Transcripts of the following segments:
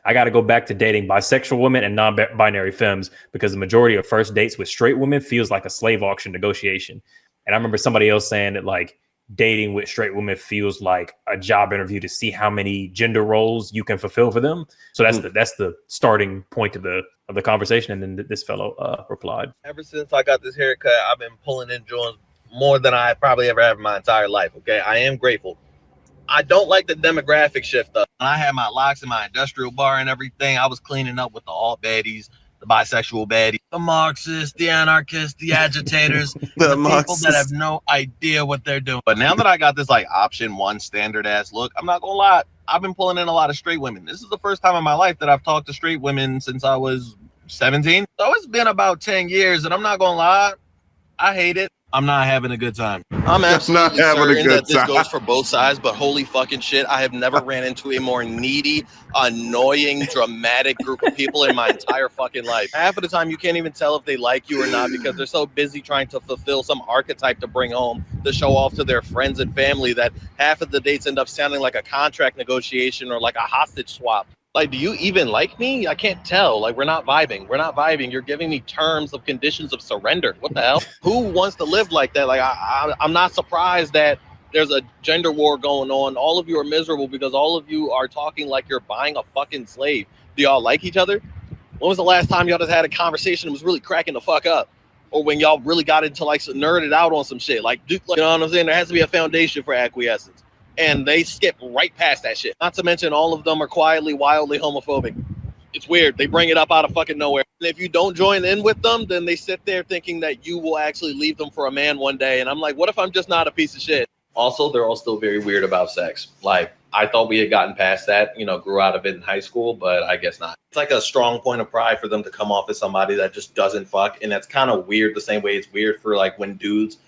I got to go back to dating bisexual women and non-binary femmes because the majority of first dates with straight women feels like a slave auction negotiation. And I remember somebody else saying that like dating with straight women feels like a job interview to see how many gender roles you can fulfill for them. So that's the starting point of the conversation. And then this fellow replied, ever since I got this haircut, I've been pulling in joints more than I probably ever have in my entire life. Okay, I am grateful. I don't like the demographic shift though. When I had my locks in my industrial bar and everything, I was cleaning up with the alt baddies, the bisexual baddies, the Marxists, the anarchists, the agitators, the people that have no idea what they're doing. But now that I got this like option one standard ass look, I'm not gonna lie, I've been pulling in a lot of straight women. This is the first time in my life that I've talked to straight women since I was 17. So it's been about 10 years, and I'm not gonna lie, I hate it. I'm not having a good time. I'm absolutely certain that this goes for both sides, but holy fucking shit, I have never ran into a more needy, annoying, dramatic group of people in my entire fucking life. Half of the time, you can't even tell if they like you or not because they're so busy trying to fulfill some archetype to bring home to show off to their friends and family that half of the dates end up sounding like a contract negotiation or like a hostage swap. Like, do you even like me? I can't tell. Like, we're not vibing. We're not vibing. You're giving me terms of conditions of surrender. What the hell? Who wants to live like that? Like, I'm not surprised that there's a gender war going on. All of you are miserable because all of you are talking like you're buying a fucking slave. Do y'all like each other? When was the last time y'all just had a conversation that was really cracking the fuck up? Or when y'all really got into like nerded out on some shit? Like, you know what I'm saying? There has to be a foundation for acquiescence. And they skip right past that shit. Not to mention all of them are quietly, wildly homophobic. It's weird. They bring it up out of fucking nowhere. And if you don't join in with them, then they sit there thinking that you will actually leave them for a man one day. And I'm like, what if I'm just not a piece of shit? Also, they're all still very weird about sex. Like, I thought we had gotten past that, grew out of it in high school, but I guess not. It's like a strong point of pride for them to come off as somebody that just doesn't fuck. And that's kind of weird the same way it's weird for like when dudes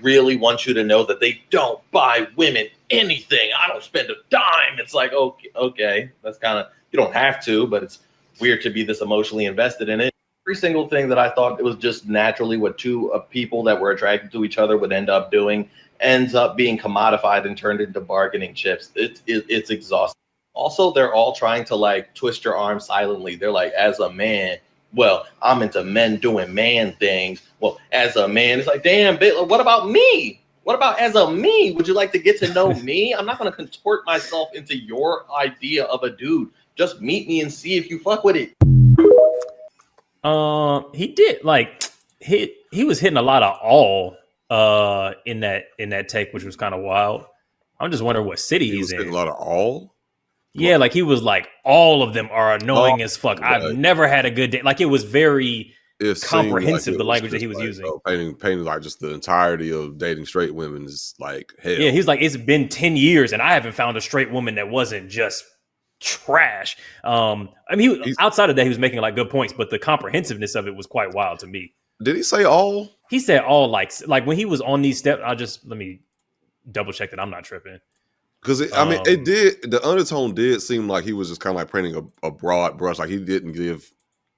really want you to know that they don't buy women anything. I don't spend a dime. It's like, okay, that's kind of, you don't have to, but it's weird to be this emotionally invested in it. Every single thing that I thought it was just naturally what two people that were attracted to each other would end up doing ends up being commodified and turned into bargaining chips. It's exhausting. Also, they're all trying to like twist your arm silently. They're like, as a man, well, I'm into men doing man things. Well, as a man, it's like, damn, what about me? What about as a me? Would you like to get to know me? I'm not going to contort myself into your idea of a dude. Just meet me and see if you fuck with it. He did like he was hitting a lot of all in that take, which was kind of wild. I'm just wondering what city he's in. Hitting a lot of all. Yeah, like he was like, all of them are annoying as fuck. Right. I've never had a good day. Like it was very comprehensive, like the language that he was using. Painting like just the entirety of dating straight women is like hell. Yeah, he's like, it's been 10 years and I haven't found a straight woman that wasn't just trash. I mean, outside of that, he was making like good points, but the comprehensiveness of it was quite wild to me. Did he say all? He said all, like when he was on these steps. Let me double check that I'm not tripping. Because it did. The undertone did seem like he was just kind of like painting a broad brush. Like he didn't give.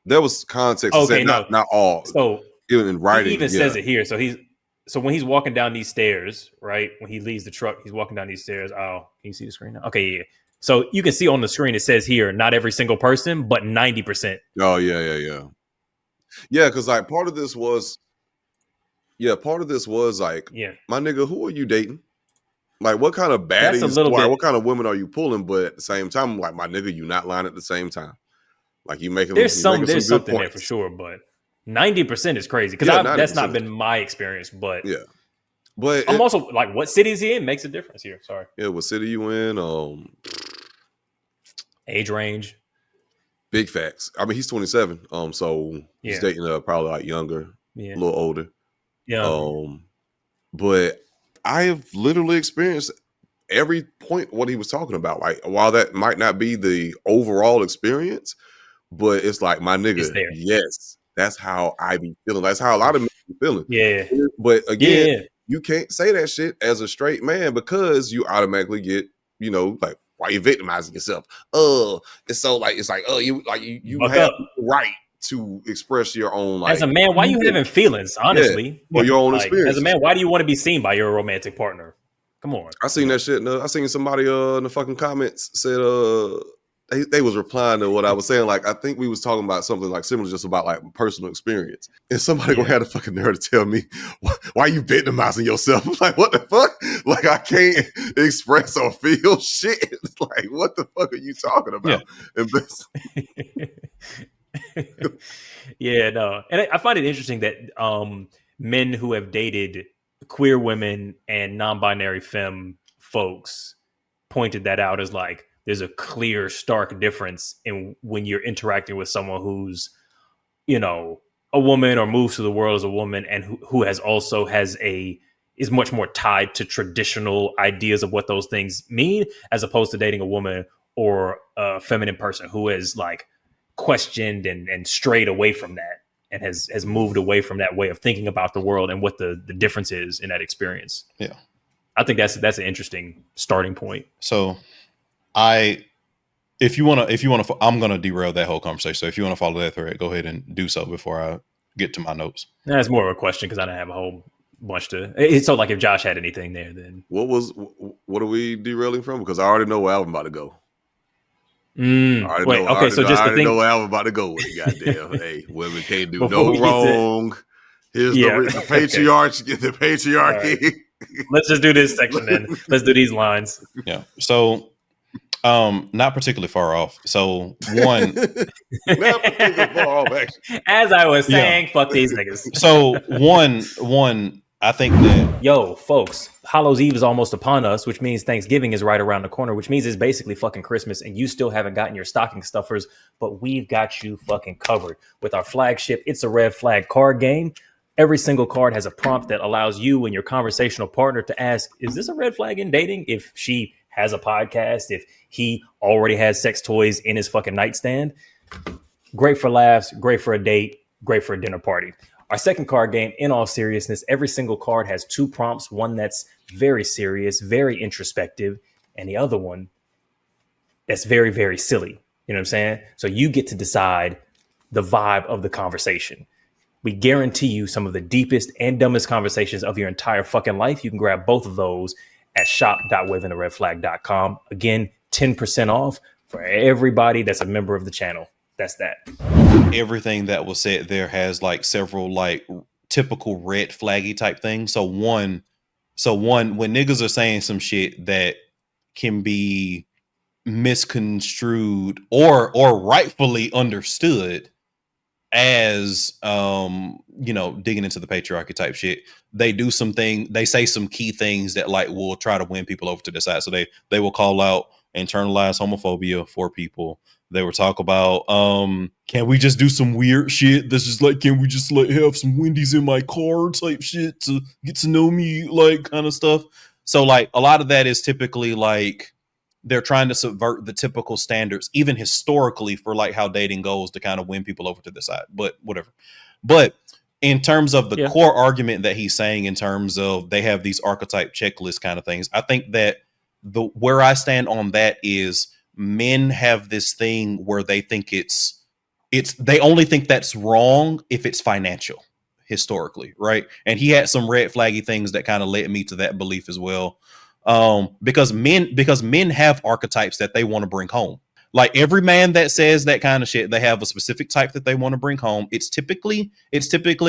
There was context. Okay, not all. So even in writing, he even says it here. So when he's walking down these stairs, right? When he leaves the truck, he's walking down these stairs. Oh, can you see the screen now? Okay, yeah. So you can see on the screen it says here, not every single person, but 90%. Oh yeah. Because like part of this was like, my nigga, who are you dating? Like, what kind of baddies, what kind of women are you pulling? But at the same time, like, my nigga, you not lying at the same time. Like, there's something there for sure, but 90% is crazy because that's not been my experience. But yeah, but I'm also like, what city is he in makes a difference here. Sorry. Yeah, what city you in? Age range. Big facts. I mean, he's 27. So he's dating probably like younger, a little older. Yeah. But I have literally experienced every point what he was talking about. Like, while that might not be the overall experience, but it's like, my nigga, yes, that's how I be feeling. That's how a lot of men be feeling. Yeah. But again, you can't say that shit as a straight man because you automatically get, like, why you victimizing yourself? It's like, you have the right to express your own, like, as a man, why you having feelings, honestly? Or your own experience. As a man, why do you want to be seen by your romantic partner? Come on. I seen that shit. I seen somebody in the fucking comments said they was replying to what I was saying. Like, I think we was talking about something like similar, just about like personal experience. And somebody gonna have the fucking nerve to tell me, why are you victimizing yourself? I'm like, what the fuck? Like, I can't express or feel shit. Like, what the fuck are you talking about? Yeah, no. And I find it interesting that men who have dated queer women and non-binary femme folks pointed that out as like, there's a clear, stark difference in when you're interacting with someone who's, you know, a woman or moves to the world as a woman, and who has also is much more tied to traditional ideas of what those things mean, as opposed to dating a woman or a feminine person who is like questioned and strayed away from that, and has moved away from that way of thinking about the world and what the difference is in that experience. Yeah. I think that's an interesting starting point. So if you want to, I'm going to derail that whole conversation. So if you want to follow that thread, go ahead and do so before I get to my notes. That's more of a question because I don't have a whole bunch to. It's so like if Josh had anything there, then what are we derailing from? Because I already know where I'm about to go. Okay, so just the thing. Know where I'm about to go with it. Goddamn, hey, women can't do no wrong. Here's the patriarchy. The patriarchy. Right. Let's just do this section then. Let's do these lines. Yeah. So. Not particularly far off. So one, not particularly far off, actually. As I was saying, fuck these niggas. So one, I think that folks, Hallows Eve is almost upon us, which means Thanksgiving is right around the corner, which means it's basically fucking Christmas, and you still haven't gotten your stocking stuffers, but we've got you fucking covered with our flagship It's a Red Flag card game. Every single card has a prompt that allows you and your conversational partner to ask, is this a red flag in dating? If she has a podcast, if he already has sex toys in his fucking nightstand. Great for laughs, great for a date, great for a dinner party. Our second card game, in all seriousness, every single card has two prompts, one that's very serious, very introspective, and the other one that's very, very silly. You know what I'm saying? So you get to decide the vibe of the conversation. We guarantee you some of the deepest and dumbest conversations of your entire fucking life. You can grab both of those at shop.wavintheredflag.com. Again, 10% off for everybody that's a member of the channel. That's that. Everything that was said there has like several like typical red flaggy type things. So one, when niggas are saying some shit that can be misconstrued or rightfully understood as digging into the patriarchy type shit, they say some key things that like will try to win people over to their side. So they will call out internalized homophobia for people. They will talk about can we just do some weird shit that's just like, can we just like have some Wendy's in my car type shit to get to know me, like kind of stuff. So like a lot of that is typically like they're trying to subvert the typical standards, even historically, for like how dating goes to kind of win people over to the side, but whatever. But in terms of the core argument that he's saying, in terms of they have these archetype checklist kind of things, I think that where I stand on that is men have this thing where they think they only think that's wrong if it's financial historically. Right. And he had some red flaggy things that kind of led me to that belief as well. Because men have archetypes that they want to bring home. Like every man that says that kind of shit, they have a specific type that they want to bring home. It's typically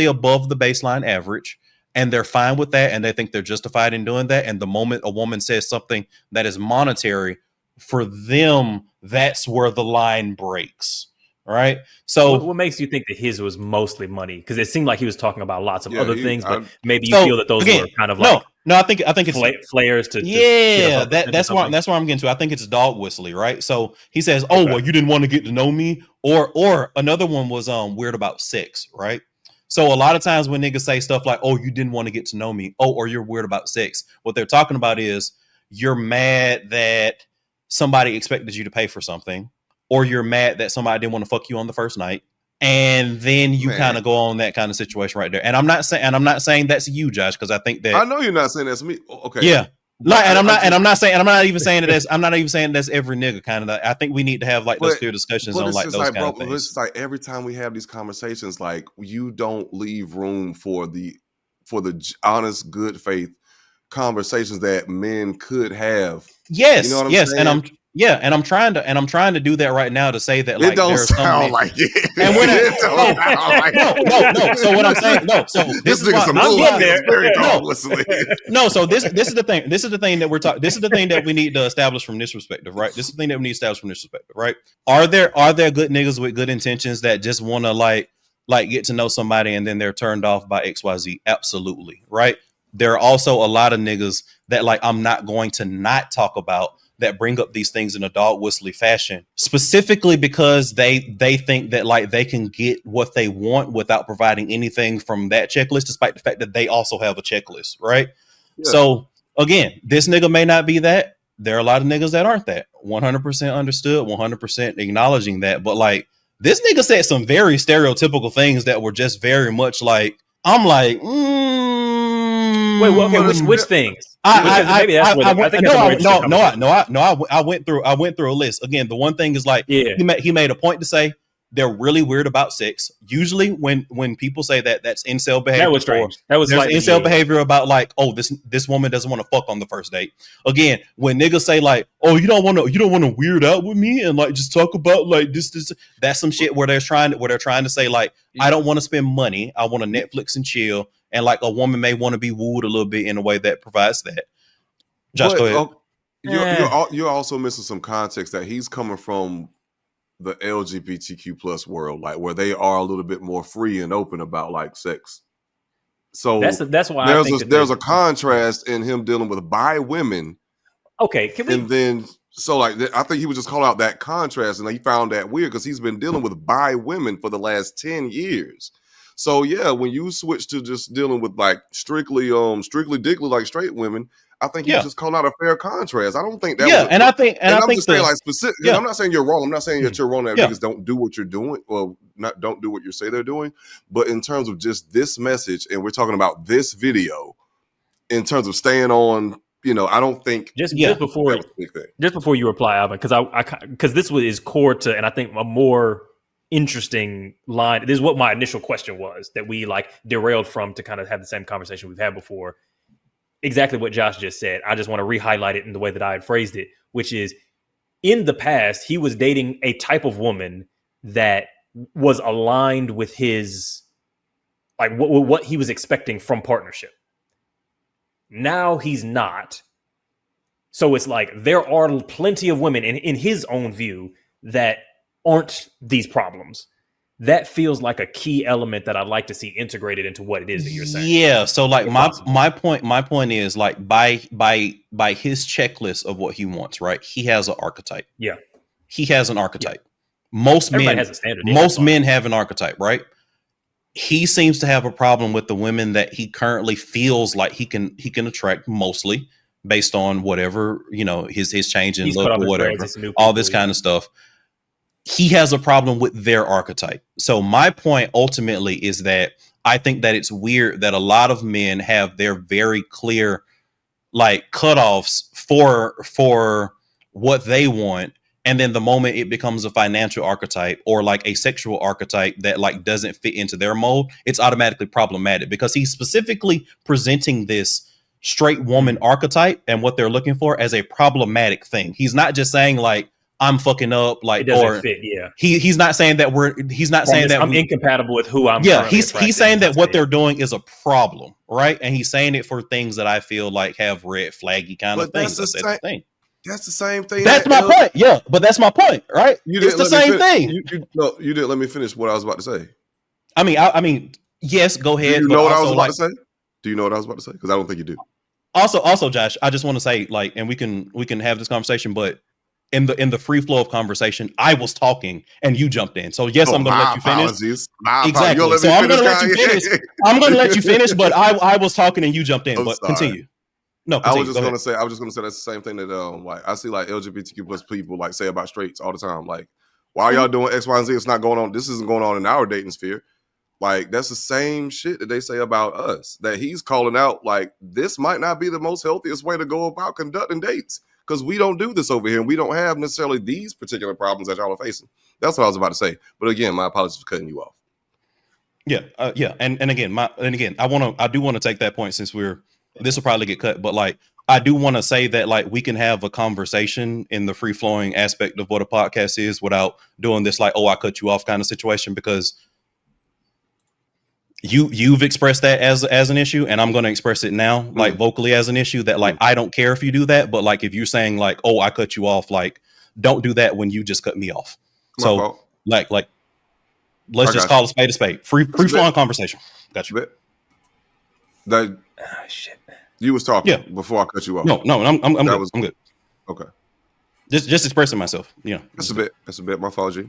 above the baseline average, and they're fine with that, and they think they're justified in doing that. And the moment a woman says something that is monetary, for them, that's where the line breaks. Right. So what makes you think that his was mostly money? Because it seemed like he was talking about lots of other things, but maybe you feel that those were kind of like I think it's flares to that's why I'm getting to. I think it's dog whistly, right? So he says, "Oh, well, you didn't want to get to know me," or another one was weird about sex, right? So a lot of times when niggas say stuff like, "Oh, you didn't want to get to know me," or you're weird about sex, what they're talking about is you're mad that somebody expected you to pay for something, or you're mad that somebody didn't want to fuck you on the first night. And then you kind of go on that kind of situation right there. And I'm not saying that's you, Josh, because I think that I know you're not saying that's me. Okay. Yeah. I'm not even saying that's every nigga kind of. I think we need to have like those clear discussions on like those kind of things. It's like every time we have these conversations, like you don't leave room for the honest, good faith conversations that men could have. Yes. You know what I'm yes. saying? Yeah, and I'm trying to do that right now to say that like it don't sound like it. And we're no. So what I'm saying, so this is why I'm getting there. So this is the thing. This is the thing that we're talking. This is the thing that we need to establish from this perspective, right? This is the thing that we need to establish from this perspective, right? Are there good niggas with good intentions that just want to like get to know somebody and then they're turned off by XYZ? Absolutely, right? There are also a lot of niggas that like I'm not going to not talk about that bring up these things in a dog whistly fashion, specifically because they think that like they can get what they want without providing anything from that checklist, despite the fact that they also have a checklist, right? Yeah. So again, this nigga may not be that. There are a lot of niggas that aren't that. 100% understood, 100% acknowledging that. But like this nigga said some very stereotypical things that were just very much like, I'm like, wait, well, okay, which things? I went through a list. Again, the one thing is like, he made a point to say they're really weird about sex. Usually when people say that, that's incel behavior. That was strange. That was like incel behavior about like, oh, this woman doesn't want to fuck on the first date. Again, when niggas say like, oh, you don't want to weird out with me and like just talk about like this, that's some shit where they're trying to say like, I don't want to spend money. I want to Netflix and chill. And like a woman may want to be wooed a little bit in a way that provides that. Josh, go ahead. You're also missing some context that he's coming from the LGBTQ plus world, like where they are a little bit more free and open about like sex. So that's why there's a contrast in him dealing with bi women. Okay, can we? And then so like I think he was just calling out that contrast, and he found that weird because he's been dealing with bi women for the last 10 years. So yeah, when you switch to just dealing with like strictly dickly like straight women, I think he's just calling out a fair contrast. I don't think that. Yeah, I'm just saying like specific. Yeah. I'm not saying you're wrong. I'm not saying that you're wrong. That niggas don't do what you're doing, or don't do what you say they're doing. But in terms of just this message, and we're talking about this video, in terms of staying on, I don't think just before you reply, Alvin, because this is core to, and I think a more interesting line. This is what my initial question was that we like derailed from to kind of have the same conversation we've had before. Exactly what Josh just said. I just want to re-highlight it in the way that I had phrased it, which is in the past, he was dating a type of woman that was aligned with his, like what he was expecting from partnership. Now he's not. So it's like there are plenty of women in his own view that aren't these problems. That feels like a key element that I'd like to see integrated into what it is that you're saying. Yeah. So like my point is like by his checklist of what he wants, right? He has an archetype. Yeah. He has an archetype. Yeah. Most men has a standard. Most men have an archetype, right? He seems to have a problem with the women that he currently feels like he can attract, mostly based on whatever, his change in look or whatever, all this kind of stuff. He has a problem with their archetype. So my point ultimately is that I think that it's weird that a lot of men have their very clear like cutoffs for what they want. And then the moment it becomes a financial archetype or like a sexual archetype that like doesn't fit into their mold, it's automatically problematic because he's specifically presenting this straight woman archetype and what they're looking for as a problematic thing. He's not just saying like, I'm fucking up, like, it doesn't fit. Yeah, he's not saying that I'm incompatible with who I'm. Yeah, he's saying that what they're doing is a problem, right? And he's saying it for things that I feel like have red flaggy kind of things. That's the same thing. That's my point. Yeah, but that's my point, right? It's the same thing. You didn't let me finish what I was about to say. I mean, yes, go ahead. Do you know what I was about to say? Do you know what I was about to say? Because I don't think you do. Also, Josh, I just want to say, like, and we can have this conversation, but in the free flow of conversation, I was talking and you jumped in. So yes, I'm going to let you finish. Exactly. So I'm going to let you finish. I'm going to let you finish, but I was talking and you jumped in. But continue. No, continue. I was just going to say that's the same thing that like I see like LGBTQ plus people like say about straights all the time. Like, why are y'all doing X, Y, and Z? It's not going on. This isn't going on in our dating sphere. Like, that's the same shit that they say about us. That he's calling out like this might not be the most healthiest way to go about conducting dates. Because we don't do this over here, and we don't have necessarily these particular problems that y'all are facing. That's what I was about to say. But again, my apologies for cutting you off. Yeah, and again, I do want to take that point since this will probably get cut. But like, I do want to say that like we can have a conversation in the free flowing aspect of what a podcast is without doing this like, oh, I cut you off kind of situation, because you've expressed that as an issue, and I'm going to express it now like vocally as an issue that like I don't care if you do that, but like if you're saying like, oh, I cut you off, like don't do that when you just cut me off. So like let's just call a spade a spade. Free flowing conversation. Gotcha. That shit. You was talking before I cut you off. No, I'm good. I'm good. Okay. Just expressing myself. Yeah. That's a bit. My fault, G.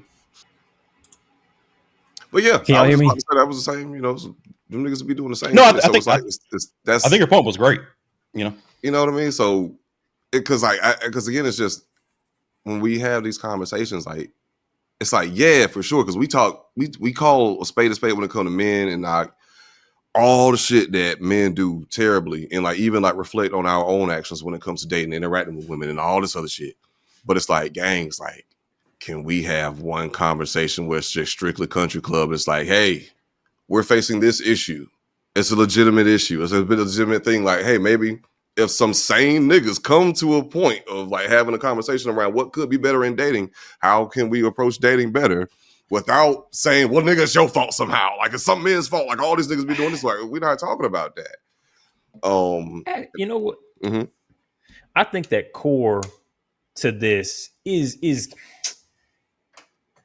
But yeah, can y'all hear me? That was the same. You know, them niggas would be doing the same. No, I think that's. I think your point was great. You know what I mean. So, because again, it's just when we have these conversations, like it's like for sure. Because we call a spade when it comes to men, and like all the shit that men do terribly, and like even like reflect on our own actions when it comes to dating, interacting with women, and all this other shit. But it's like, gangs, like, can we have one conversation where it's just strictly country club? It's like, hey, we're facing this issue. It's a legitimate issue. It's a legitimate thing. Like, hey, maybe if some sane niggas come to a point of like having a conversation around what could be better in dating, how can we approach dating better without saying, well, nigga, it's your fault somehow. Like it's some men's fault. Like all these niggas be doing this. Like we're not talking about that. You know what? Mm-hmm. I think that core to this is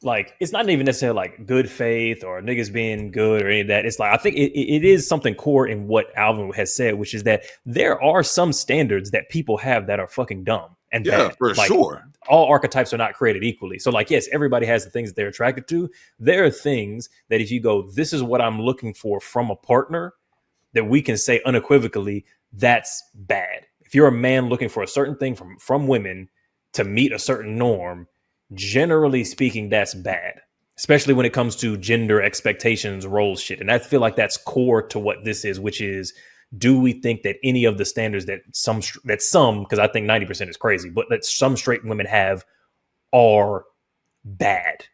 like, it's not even necessarily like good faith or niggas being good or any of that. It's like, I think it is something core in what Alvin has said, which is that there are some standards that people have that are fucking dumb and bad. For like, sure. All archetypes are not created equally. So like, yes, everybody has the things that they're attracted to. There are things that if you go, this is what I'm looking for from a partner, that we can say unequivocally, that's bad. If you're a man looking for a certain thing from women to meet a certain norm, generally speaking, that's bad, especially when it comes to gender expectations, roles, shit. And I feel like that's core to what this is, which is, do we think that any of the standards that some, because I think 90% is crazy, but that some straight women have are bad?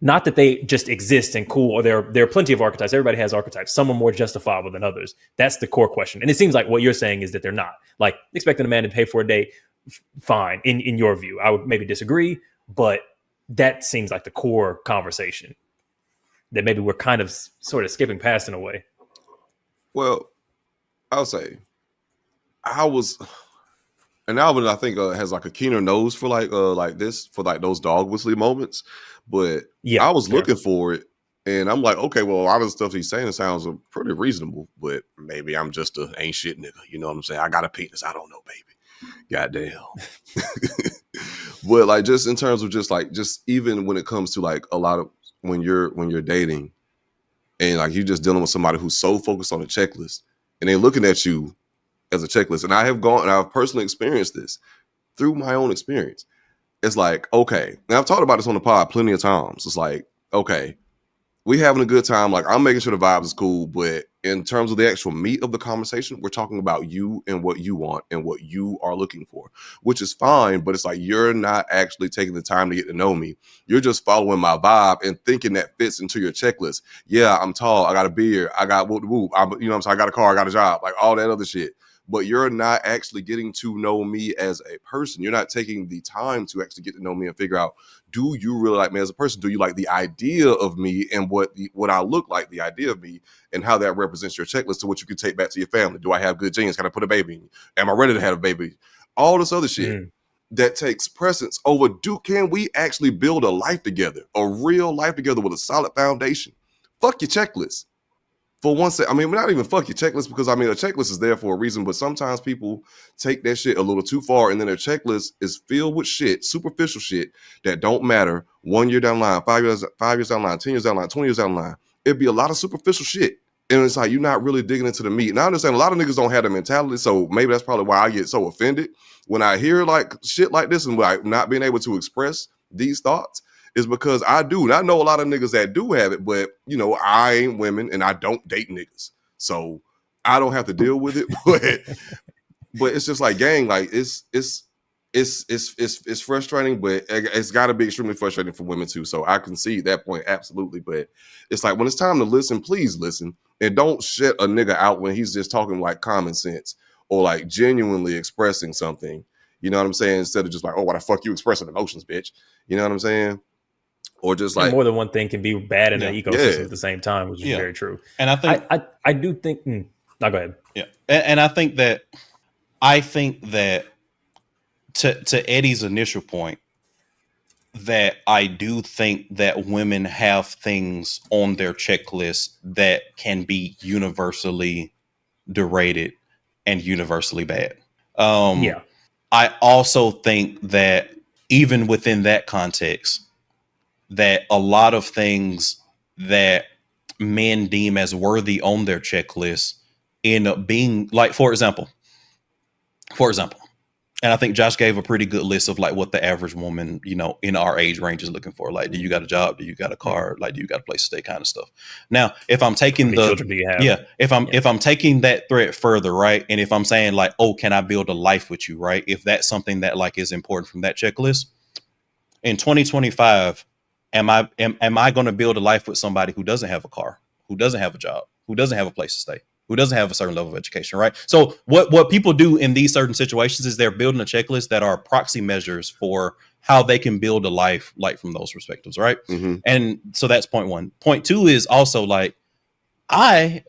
Not that they just exist and cool, or there are plenty of archetypes. Everybody has archetypes. Some are more justifiable than others. That's the core question. And it seems like what you're saying is that they're not. Like expecting a man to pay for a date, fine, in your view. I would maybe disagree, but that seems like the core conversation that maybe we're kind of sort of skipping past in a way. Well, I'll say and Alvin, I think has like a keener nose for like this, for like those dog whistly moments. But I was looking for it, and I'm like, okay, well, a lot of the stuff he's saying sounds pretty reasonable, but maybe I'm just a ain't shit nigga. You know what I'm saying? I got a penis. I don't know, baby. Goddamn. But like, just in terms of just even when it comes to like a lot of when you're dating, and like you just dealing with somebody who's so focused on a checklist, and they're looking at you as a checklist. And I've personally experienced this through my own experience. It's like, okay, and I've talked about this on the pod plenty of times. It's like, okay, we having a good time. Like I'm making sure the vibes is cool, but in terms of the actual meat of the conversation, we're talking about you and what you want and what you are looking for, which is fine. But it's like, you're not actually taking the time to get to know me. You're just following my vibe and thinking that fits into your checklist. Yeah, I'm tall. I got a beard. I got whoop whoop. You know what I'm saying? I got a car. I got a job. Like all that other shit. But you're not actually getting to know me as a person. You're not taking the time to actually get to know me and figure out, do you really like me as a person? Do you like the idea of me and what I look like, the idea of me, and how that represents your checklist to what you can take back to your family? Do I have good genes? Can I put a baby in you? Am I ready to have a baby? All this other shit that takes precedence over, can we actually build a life together, a real life together with a solid foundation? Fuck your checklist. For one second, I mean, we're not even fuck your checklist, because I mean, a checklist is there for a reason, but sometimes people take that shit a little too far, and then their checklist is filled with shit, superficial shit that don't matter 1 year down the line, 5 years down the line, 10 years down the line, 20 years down the line. It'd be a lot of superficial shit. And it's like, you're not really digging into the meat. And I understand a lot of niggas don't have the mentality, so maybe that's probably why I get so offended when I hear like shit like this and like not being able to express these thoughts. Is because I do. And I know a lot of niggas that do have it, but you know, I ain't women and I don't date niggas. So I don't have to deal with it. But it's just like, gang, like it's frustrating, but it's gotta be extremely frustrating for women too. So I can see that point, absolutely. But it's like, when it's time to listen, please listen. And don't shut a nigga out when he's just talking like common sense or like genuinely expressing something. You know what I'm saying? Instead of just like, oh, why the fuck you expressing emotions, bitch? You know what I'm saying? Or just like more than one thing can be bad in an ecosystem at the same time, which is very true. And I think I do think. No, go ahead. Yeah, and I think that to Eddie's initial point, that I do think that women have things on their checklist that can be universally derided and universally bad. I also think that even within that context, that a lot of things that men deem as worthy on their checklist end up being, like, for example, and I think Josh gave a pretty good list of like what the average woman, you know, in our age range is looking for. Like, do you got a job? Do you got a car? Like, do you got a place to stay? Kind of stuff. Now, if I'm taking if I'm taking that thread further, right, and if I'm saying like, oh, can I build a life with you, right? If that's something that like is important from that checklist in 2025, am I going to build a life with somebody who doesn't have a car, who doesn't have a job, who doesn't have a place to stay, who doesn't have a certain level of education, right? So what people do in these certain situations is they're building a checklist that are proxy measures for how they can build a life like from those perspectives, right? Mm-hmm. And so that's point one. Point two is also like I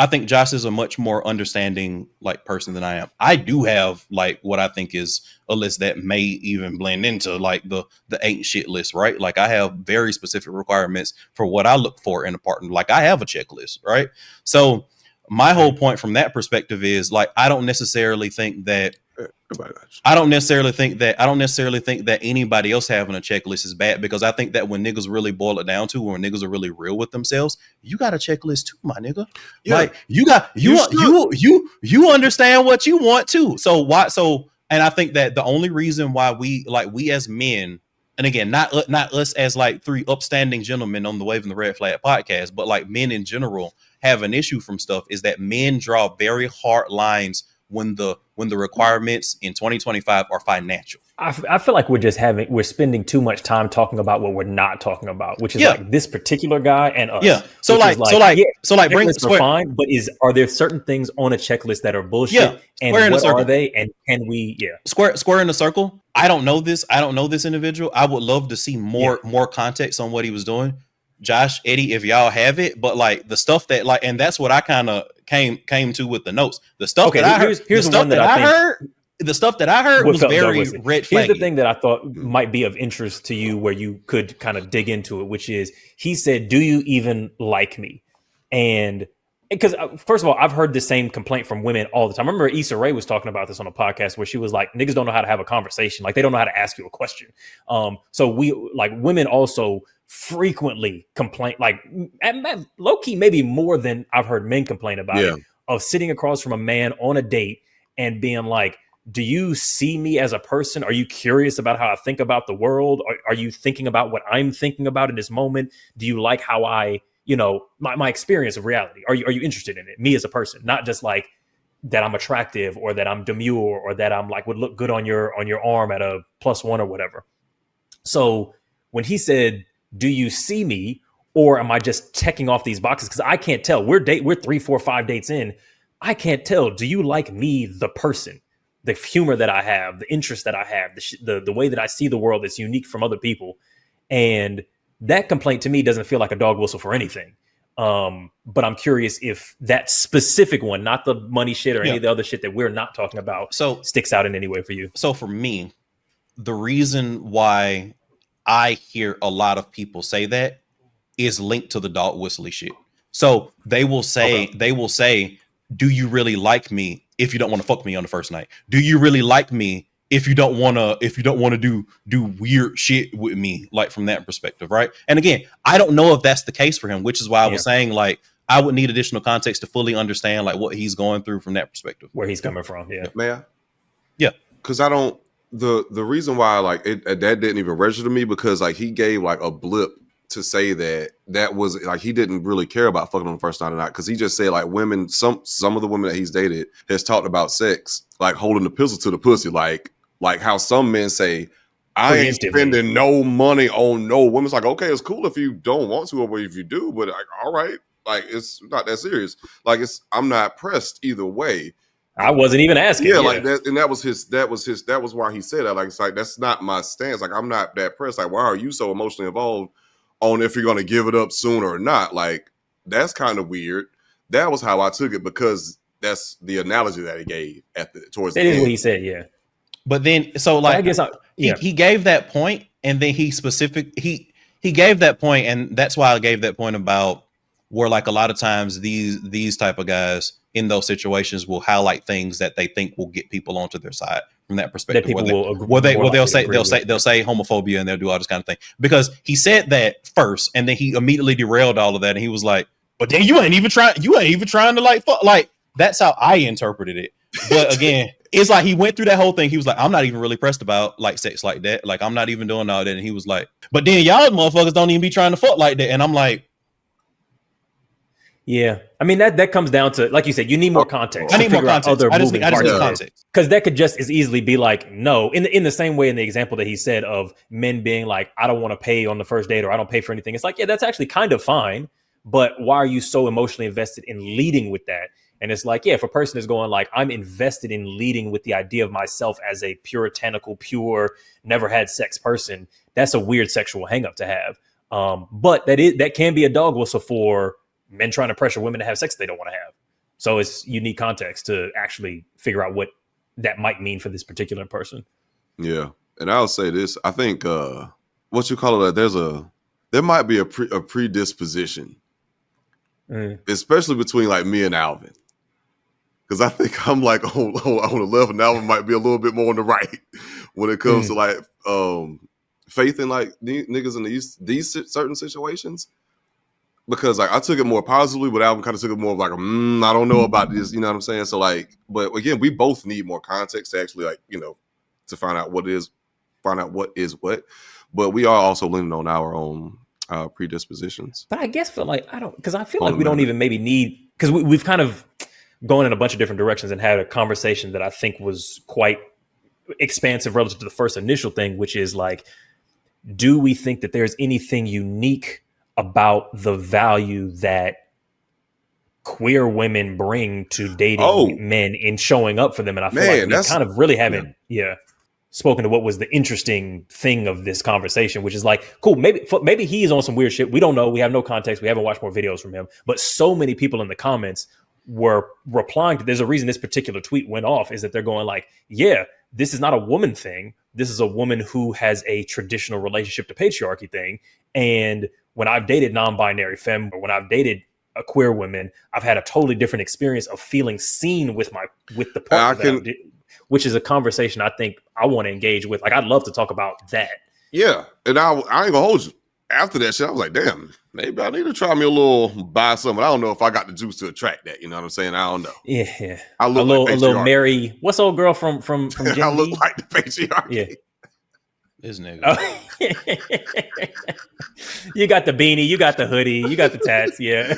think Josh is a much more understanding like person than I am. I do have like what I think is a list that may even blend into like the ain't shit list, right? Like I have very specific requirements for what I look for in a partner. Like I have a checklist, right? So my whole point from that perspective is like I don't necessarily think that anybody else having a checklist is bad, because I think that when niggas really boil it down to, when niggas are really real with themselves, you got a checklist too, my nigga. Yeah. Like you understand what you want too. And I think that the only reason why we as men, and again, not us as like three upstanding gentlemen on the Waving the Red Flag podcast, but like men in general have an issue from stuff is that men draw very hard lines when the requirements in 2025 are financial. I feel like we're spending too much time talking about what we're not talking about, which is like this particular guy and us. Yeah. So checklists are fine, but are there certain things on a checklist that are bullshit? Yeah. And what are they? And can we? Yeah. Square in a circle. I don't know this individual. I would love to see more context on what he was doing. Josh, Eddie, if y'all have it, but like the stuff that like, and that's what I kind of came to with the notes. The stuff that I heard, the stuff that I heard was very red flag. Here's the thing that I thought might be of interest to you, where you could kind of dig into it, which is he said, "Do you even like me?" And because first of all, I've heard the same complaint from women all the time. I remember Issa Rae was talking about this on a podcast where she was like, "Niggas don't know how to have a conversation. Like they don't know how to ask you a question." So we like women also frequently complain, like low key, maybe more than I've heard men complain about it, of sitting across from a man on a date and being like, do you see me as a person? Are you curious about how I think about the world? Are you thinking about what I'm thinking about in this moment? Do you like how I, my experience of reality? Are you interested in it? Me as a person, not just like that I'm attractive or that I'm demure or that I'm like would look good on your arm at a +1 or whatever. So when he said, do you see me, or am I just checking off these boxes? Because I can't tell. We're 3, 4, 5 dates in. I can't tell. Do you like me, the person, the humor that I have, the interest that I have, the way that I see the world that's unique from other people? And that complaint to me doesn't feel like a dog whistle for anything. But I'm curious if that specific one, not the money shit or any of the other shit that we're not talking about, sticks out in any way for you. So for me, the reason why I hear a lot of people say that is linked to the dog whistly shit. So they will say, do you really like me if you don't want to fuck me on the first night? Do you really like me if you don't want to do weird shit with me, like from that perspective, right? And again, I don't know if that's the case for him, which is why I was saying like I would need additional context to fully understand like what he's going through from that perspective, where he's coming from. Yeah. May I? Yeah. Because I don't. The reason why like that didn't even register to me, because like he gave like a blip to say that was like he didn't really care about fucking on the first night or not, because he just said like women, some of the women that he's dated has talked about sex like holding the pistol to the pussy, like how some men say I ain't spending no money on no women. It's like, okay, it's cool if you don't want to, or if you do, but like, all right, Like it's not that serious. Like I'm not pressed either way. I wasn't even asking. Yeah, like that, and that was why he said that. Like it's like that's not my stance. Like I'm not that pressed. Like why are you so emotionally involved on if you're gonna give it up sooner or not? Like that's kind of weird. That was how I took it because that's the analogy that he gave towards the end. That is what he said, yeah. But then, so like, I guess he gave that point, and then he gave that point, and that's why I gave that point about where like a lot of times these type of guys in those situations will highlight things that they think will get people onto their side from that perspective. They'll say homophobia and they'll do all this kind of thing because he said that first, and then he immediately derailed all of that, and he was like, "But then you ain't even trying to like fuck." Like that's how I interpreted it. But again, it's like he went through that whole thing. He was like, "I'm not even really pressed about like sex like that. Like I'm not even doing all that." And he was like, "But then y'all motherfuckers don't even be trying to fuck like that." And I'm like, yeah, I mean that comes down to, like you said, you need more context. I need more context. I just need context because that could just as easily be like, no, in the same way in the example that he said of men being like, I don't want to pay on the first date or I don't pay for anything. It's like, yeah, that's actually kind of fine, but why are you so emotionally invested in leading with that? And it's like, yeah, if a person is going like, I'm invested in leading with the idea of myself as a puritanical, pure, never had sex person, that's a weird sexual hang up to have. But that can be a dog whistle for men trying to pressure women to have sex they don't want to have. So it's unique context to actually figure out what that might mean for this particular person. Yeah. And I'll say this. I think what you call it, there might be a predisposition, especially between like me and Alvin. Because I think I'm like on the left and Alvin might be a little bit more on the right when it comes to like faith in like niggas in these certain situations. Because like I took it more positively, but Alvin kind of took it more of like, I don't know about this, you know what I'm saying? So like, but again, we both need more context to actually like, to find out what is what. But we are also leaning on our own predispositions. But I guess because I feel like we don't even maybe need, because we've kind of gone in a bunch of different directions and had a conversation that I think was quite expansive relative to the first initial thing, which is like, do we think that there's anything unique about the value that queer women bring to dating men in showing up for them? And I feel like we kind of really haven't spoken to what was the interesting thing of this conversation, which is like, cool, maybe he is on some weird shit. We don't know. We have no context. We haven't watched more videos from him. But so many people in the comments were replying to, there's a reason this particular tweet went off, is that they're going like, yeah, this is not a woman thing. This is a woman who has a traditional relationship to patriarchy thing. And when I've dated non-binary femme, or when I've dated a queer women, I've had a totally different experience of feeling seen with the partner, which is a conversation I think I want to engage with. Like, I'd love to talk about that. Yeah. And I ain't gonna hold you. After that shit, I was like, damn, maybe I need to try me a little buy something. I don't know if I got the juice to attract that. You know what I'm saying? I don't know. Yeah. I look like a little Mary. What's old girl from Gen I look like the patriarchy. Yeah. This nigga. You got the beanie, you got the hoodie, you got the tats, yeah.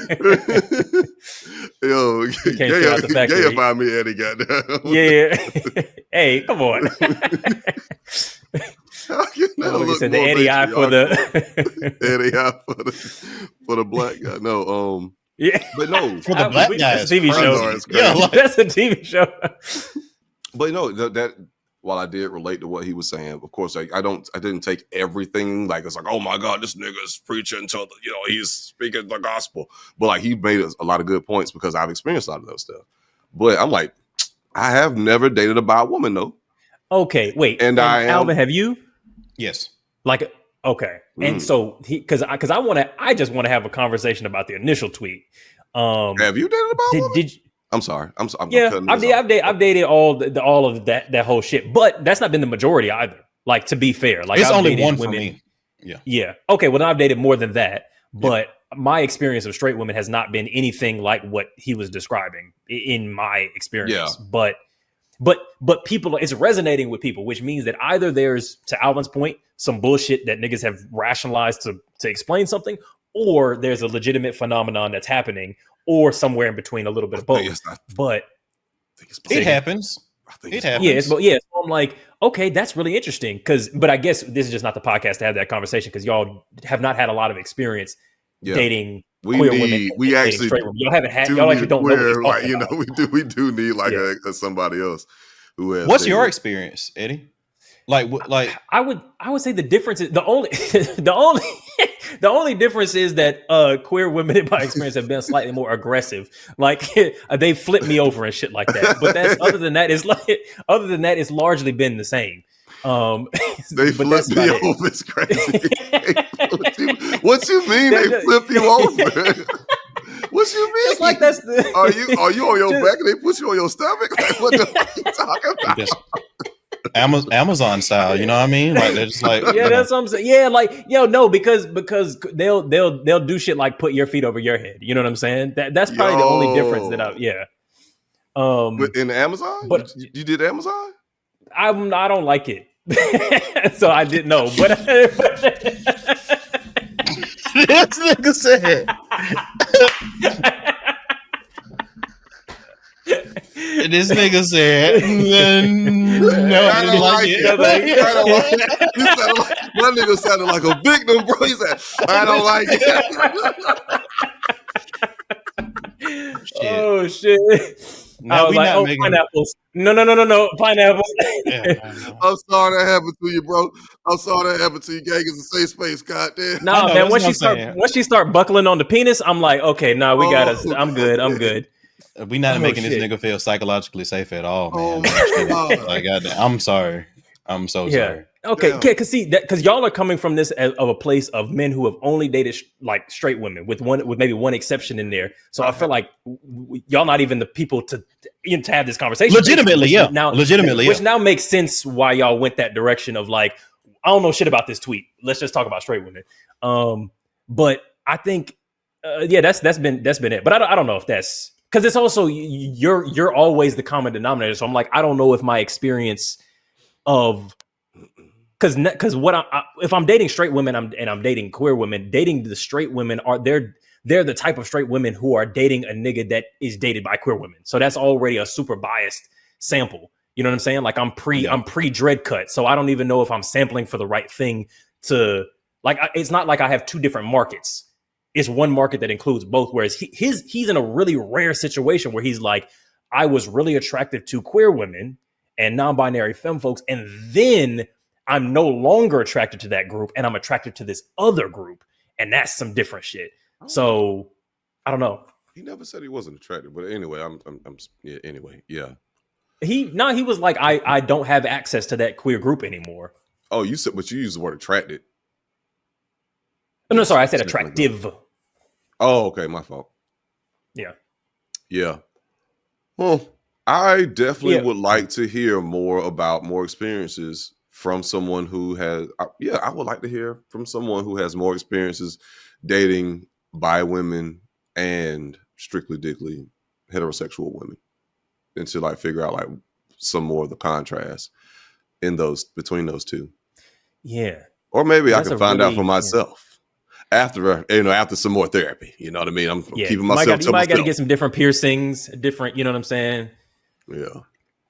Yo, you can't fill out the factory. Find me Eddie, goddamn. Yeah. Hey, come on. Said the Eddie eye for the Eddie eye for the black guy. No, yeah, but no, for the black guy. That's a TV show. Yeah, that's a TV show. But no, that while I did relate to what he was saying, of course, I didn't take everything like it's like, oh my God, this nigga's preaching to he's speaking the gospel. But like he made a lot of good points because I've experienced a lot of those stuff. But I'm like, I have never dated a bi woman though. Okay, wait. And Alvin, have you? Yes. Like, okay. And so because I just want to have a conversation about the initial tweet. Have you dated a bi woman? Did you? I'm sorry. I'm yeah, I've dated all of that whole shit, but that's not been the majority either. Like, to be fair, like it's I've only one women, for me. Yeah. Yeah. Okay. Well, then I've dated more than that, but my experience of straight women has not been anything like what he was describing in my experience. Yeah. But people, it's resonating with people, which means that either there's, to Alvin's point, some bullshit that niggas have rationalized to explain something, or there's a legitimate phenomenon that's happening, or somewhere in between, a little bit of both. But it happens. It happens. Yeah. So I'm like, okay, that's really interesting. But I guess this is just not the podcast to have that conversation, because y'all have not had a lot of experience dating queer women. We actually straight women. Y'all haven't had. Y'all actually don't know what he's talking about. We do need like a somebody else who has. What's your experience, Eddie? Like I would say the difference is the only difference is that queer women in my experience have been slightly more aggressive. Like they flip me over and shit like that. But that's other than that, it's largely been the same. They flip me over. It's crazy. What you mean they flip you over? What you mean? It's like that's the. Are you on your back and they put you on your stomach? Like what the fuck are you talking about? Amazon style, you know what I mean? Like they're just like that's what I'm saying. Yeah, like no, because they'll do shit like put your feet over your head. You know what I'm saying? That's probably the only difference that But in Amazon, but you did Amazon? I don't like it, so I didn't know. But this nigga said. This nigga said, "No, I don't like it." My nigga sounded like a victim, bro. He said, "I don't like it." Oh shit! Now we not making pineapples. No, pineapples. I'm sorry that happened to you, bro. I'm sorry that happened to you, gang. It's a safe space, goddamn. No, man. Once she start buckling on the penis, I'm like, okay, no, we gotta. I'm good. We not making this nigga feel psychologically safe at all, man. Like, I'm sorry. I'm so sorry. Okay, because y'all are coming from this of a place of men who have only dated like straight women with maybe one exception in there. So I feel like y'all not even the people to have this conversation. Legitimately, which now makes sense why y'all went that direction of like, I don't know shit about this tweet. Let's just talk about straight women. But I think, that's been it. But I don't know if that's because it's also you're always the common denominator. So I'm like, I don't know if my experience of because if I'm dating straight women and I'm dating queer women, dating the straight women they're the type of straight women who are dating a nigga that is dated by queer women. So that's already a super biased sample. You know what I'm saying? Like I'm pre dread cut. So I don't even know if I'm sampling for the right thing to like, it's not like I have two different markets. It's one market that includes both. Whereas he's in a really rare situation where he's like, I was really attracted to queer women and non-binary femme folks. And then I'm no longer attracted to that group and I'm attracted to this other group. And that's some different shit. So I don't know. He never said he wasn't attracted, but anyway, He was like, I don't have access to that queer group anymore. Oh, you used the word attracted. No, sorry, I said attractive. Oh, okay, my fault. Yeah. Well, I definitely would like to hear more experiences from someone who has. I would like to hear from someone who has more experiences dating bi women and strictly dickly heterosexual women, and to like figure out like some more of the contrast between those two. Yeah. Or maybe I can find out for myself. After some more therapy, you know what I mean? I'm keeping myself. You might got to get some different piercings, you know what I'm saying? Yeah.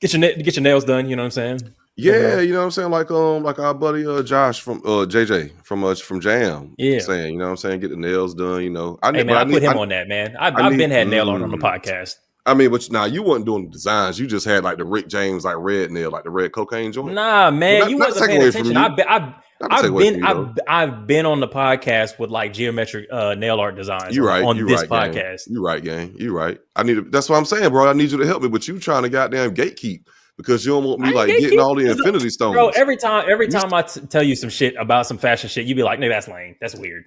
Get your nails done, you know what I'm saying? Yeah, you know what I'm saying? Like our buddy Josh from JJ from Jam. Yeah. Saying, you know what I'm saying? Get the nails done, you know. I put him on that, man. I've been had nail art on the podcast. I mean, but now you wasn't doing the designs. You just had like the Rick James like red nail, like the red cocaine joint. Nah, man, you wasn't paying attention. I've been on the podcast with like geometric nail art designs on this podcast. You right, gang. You right. That's what I'm saying, bro. I need you to help me, but you trying to goddamn gatekeep because you don't want me like getting all the infinity stones. Bro, every time I tell you some shit about some fashion shit, you be like, "No, that's lame. That's weird."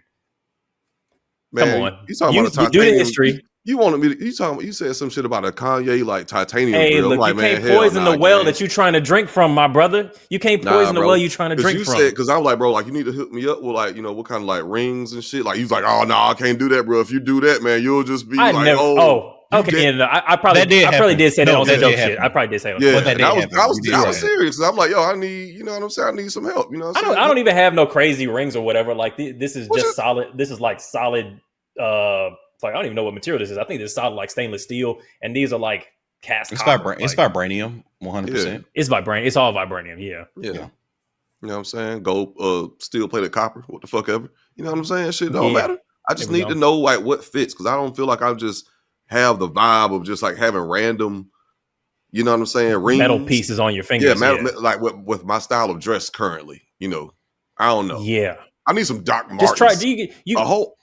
Man, come on, you talking about you do the history. You wanted me to, you said some shit about a Kanye like titanium. Hey, grill. look, like, you can't poison the well that you're trying to drink from, my brother. You can't poison the well you're trying to drink from. Because I was like, bro, like you need to hook me up with like, you know, what kind of like rings and shit. Like he was like, oh no, I can't do that, bro. If you do that, man, you'll just be okay. I probably did say that on that joke shit. I probably did say that. Yeah, I was serious. I'm like, yo, I need, you know what I'm saying? I need some help. You know what I'm saying? I don't even have no crazy rings or whatever. Like this is just solid. This is like solid. Like I don't even know what material this is. I think this is solid like stainless steel, and these are like cast. It's vibranium, 100%. It's vibranium. It's all vibranium. Yeah. You know what I'm saying? Gold, steel plated copper. What the fuck ever. You know what I'm saying? Shit don't matter. I just need to know like what fits, because I don't feel like I just have the vibe of just like having random, you know what I'm saying, rings, metal pieces on your fingers. Yeah, like with my style of dress currently. You know, I don't know. Yeah, I need some Doc Martens. Just try. Do you a whole?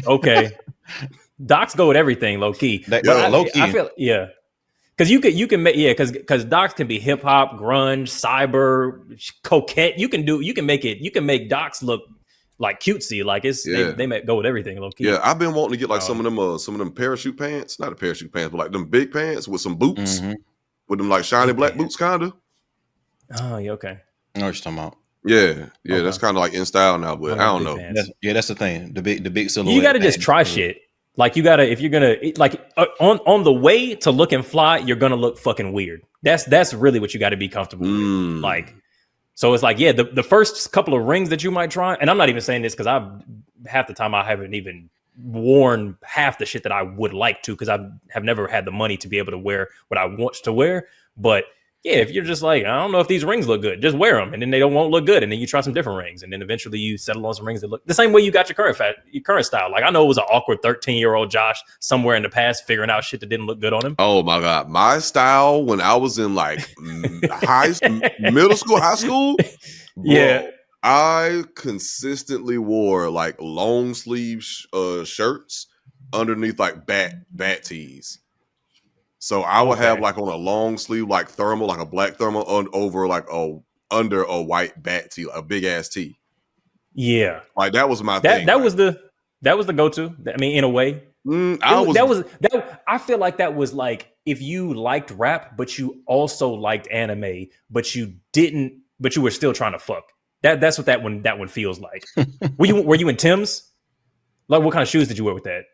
Okay, Docs go with everything, low key. But low key. I feel because you can make because Docs can be hip hop, grunge, cyber, coquette. You can make Docs look like cutesy, like they may go with everything, low key. Yeah, I've been wanting to get like some of them parachute pants, not a parachute pants, but like them big pants with some boots, with them like shiny black boots, kind of. Oh, yeah, okay. I know what you're talking about. Yeah, that's kind of like in style now, but I don't know. That's the thing. The big silhouette. You got to just try shit. Like you got to, if you're gonna like on the way to look and fly, you're gonna look fucking weird. That's really what you got to be comfortable with. Like, so it's like, yeah, the first couple of rings that you might try, and I'm not even saying this because half the time I haven't even worn half the shit that I would like to, because I have never had the money to be able to wear what I want to wear. But yeah, if you're just like, I don't know if these rings look good, just wear them, and then they won't look good, and then you try some different rings, and then eventually you settle on some rings that look the same way you got your current style. Like, I know it was an awkward 13-year-old Josh somewhere in the past figuring out shit that didn't look good on him. Oh my god, my style when I was in like middle school, high school, bro, I consistently wore like long sleeve shirts underneath like bat tees. So I would have like on a long sleeve, like thermal, like a black thermal over like under a white bat tee, like a big ass tee. Yeah, like that was my thing. That was the go-to. I mean, in a way, I feel like that was like if you liked rap, but you also liked anime, but you were still trying to fuck. That's what that one feels like. Were you in Tim's? Like, what kind of shoes did you wear with that?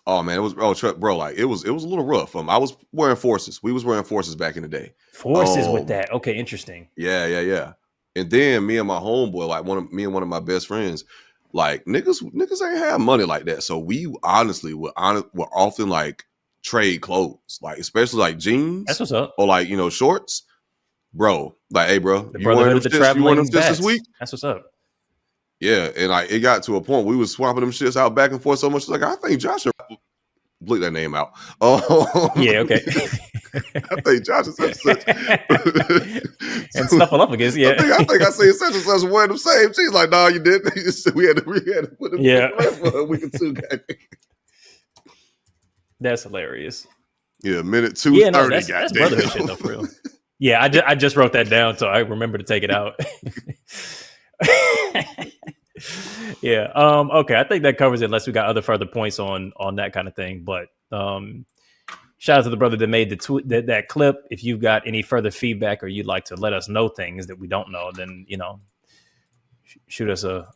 Oh man, it was bro. Like it was a little rough. I was wearing Forces. We was wearing Forces back in the day. Forces with that. Okay, interesting. Yeah. And then me and my homeboy, like one of my best friends, like niggas ain't have money like that. So we honestly would often like trade clothes, like especially like jeans. That's what's up. Or like shorts, bro. Like, hey, bro, you wearing them shits this week? That's what's up. Yeah, and like it got to a point we was swapping them shits out back and forth so much. Like, I think Josh bleep that name out. Yeah, okay. I think Josh is such and Snuffleupagus. Yeah, I think I seen such and such wearing the same. She's like, no, you didn't. We had to put them for a week or two. That's hilarious. Yeah, minute 2:30. That's brotherhood shit though, for real. Yeah, I just wrote that down so I remember to take it out. Yeah. Okay. I think that covers it. Unless we got other further points on that kind of thing. But shout out to the brother that made that clip. If you've got any further feedback or you'd like to let us know things that we don't know, then shoot us a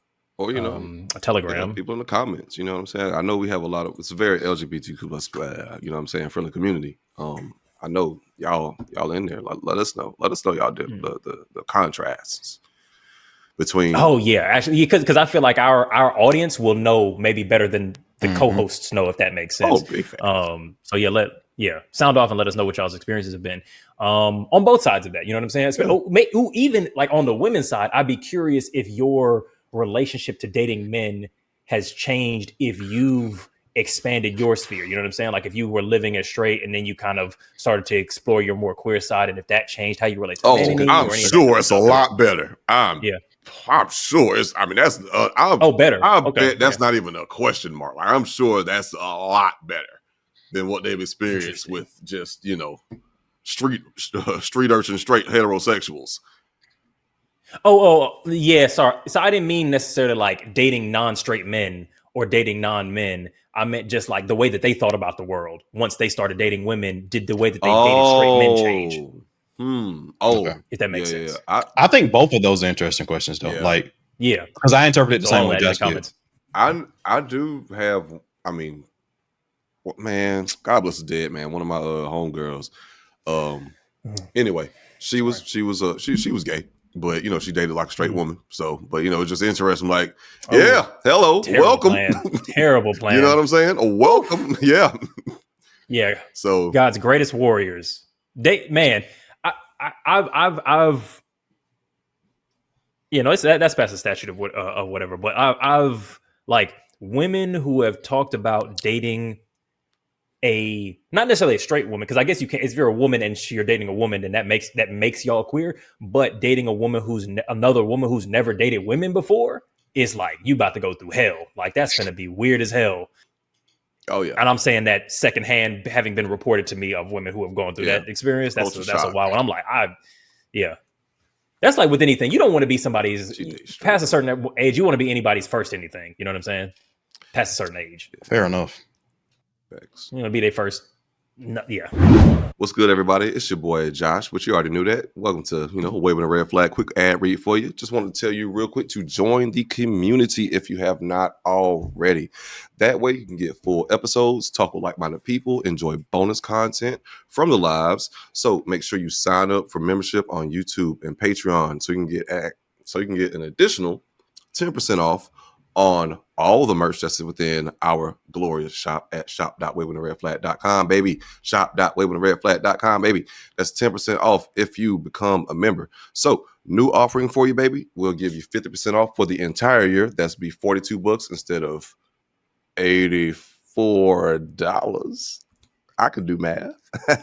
telegram. People in the comments. You know what I'm saying? I know we have it's a very LGBTQ plus friendly community. I know y'all in there. Let us know. Let us know y'all did the contrasts between. Oh yeah, actually, because I feel like our audience will know maybe better than the co-hosts know, if that makes sense. Oh, big fan. So sound off and let us know what y'all's experiences have been on both sides of that. You know what I'm saying? Even like on the women's side, I'd be curious if your relationship to dating men has changed, if you've expanded your sphere. You know what I'm saying? Like if you were living as straight and then you kind of started to explore your more queer side, and if that changed how you relate to men. I'm sure it's a lot better. I'm sure it's. I mean, that's. Better. I bet that's not even a question mark. Like, I'm sure that's a lot better than what they've experienced with just street urchin straight heterosexuals. Oh yeah. Sorry. So I didn't mean necessarily like dating non-straight men or dating non-men. I meant just like the way that they thought about the world once they started dating women. Did the way that they dated straight men change? If that makes sense. I think both of those are interesting questions though. Because I interpret it the same way Josh did. I do have. I mean, man, God bless the dead man. One of my homegirls. Anyway, she was gay, but she dated like a straight woman. So, but it's just interesting. Like, hello, welcome. Terrible plan. You know what I'm saying? Welcome. Yeah. Yeah. So God's greatest warriors. I've You know, that's past the statute of whatever. But I've like women who have talked about dating not necessarily a straight woman, because I guess you can't. If you're a woman and you're dating a woman, then that makes y'all queer. But dating a woman who's another woman who's never dated women before is like you about to go through hell. Like that's gonna be weird as hell. Oh yeah, and I'm saying that secondhand, having been reported to me of women who have gone through that experience. That's a wild one. I'm like, that's like with anything. You don't want to be somebody's past a certain age. You want to be anybody's first anything. You know what I'm saying? Past a certain age. Fair enough. Thanks. You want to be their first. Yeah. What's good, everybody? It's your boy Josh, but you already knew that. Welcome to, Waving a Red Flag. Quick ad read for you. Just wanted to tell you real quick to join the community if you have not already. That way you can get full episodes, talk with like-minded people, enjoy bonus content from the lives. So make sure you sign up for membership on YouTube and Patreon so you can get an additional 10% off on all the merch that's within our glorious shop at shop.wavingtheredflag.com, baby. Shop.wavingtheredflag.com, baby. That's 10% off if you become a member. So, new offering for you, baby. We'll give you 50% off for the entire year. That's be $42 instead of $84. I could do math.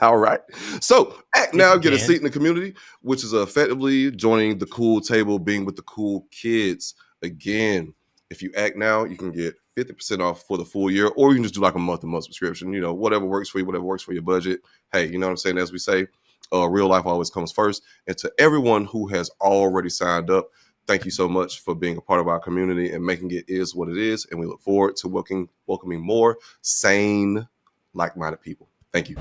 All right. So act now, get a seat in the community, which is effectively joining the cool table, being with the cool kids. Again, if you act now, you can get 50% off for the full year, or you can just do like a month-to-month subscription. Whatever works for you, whatever works for your budget. Hey, you know what I'm saying? As we say, real life always comes first. And to everyone who has already signed up, thank you so much for being a part of our community and making it is what it is. And we look forward to welcoming more sane, like-minded people. Thank you.